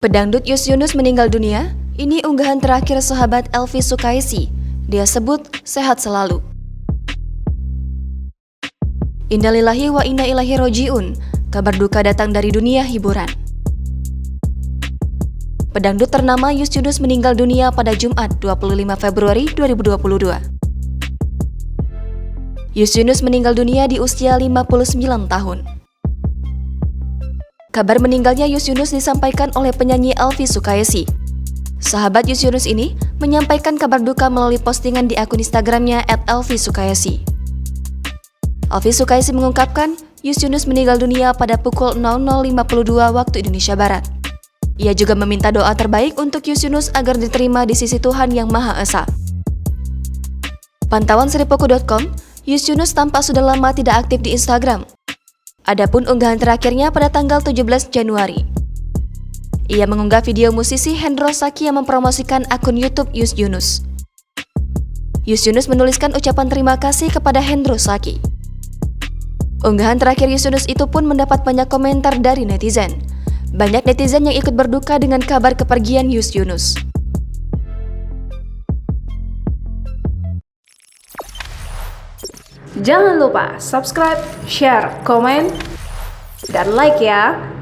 Pedangdut Yus Yunus meninggal dunia. Ini unggahan terakhir sahabat Elvi Sukaesih. Dia sebut sehat selalu. Innalillahi wa inna ilaihi roji'un. Kabar duka datang dari dunia hiburan. Pedangdut ternama Yus Yunus meninggal dunia pada Jumat 25 Februari 2022. Yus Yunus meninggal dunia di usia 59 tahun. Kabar meninggalnya Yus Yunus disampaikan oleh penyanyi Elvi Sukaesih. Sahabat Yus Yunus ini menyampaikan kabar duka melalui postingan di akun Instagramnya @elvisukaesih. Elvi Sukaesih mengungkapkan Yus Yunus meninggal dunia pada pukul 00.52 waktu Indonesia Barat. Ia juga meminta doa terbaik untuk Yus Yunus agar diterima di sisi Tuhan Yang Maha Esa. Pantauan Seripoku.com, Yus Yunus tampak sudah lama tidak aktif di Instagram. Adapun unggahan terakhirnya pada tanggal 17 Januari. Ia mengunggah video musisi Hendro Saki yang mempromosikan akun YouTube Yus Yunus. Yus Yunus menuliskan ucapan terima kasih kepada Hendro Saki. Unggahan terakhir Yus Yunus itu pun mendapat banyak komentar dari netizen. Banyak netizen yang ikut berduka dengan kabar kepergian Yus Yunus. Jangan lupa subscribe, share, komen, dan like ya!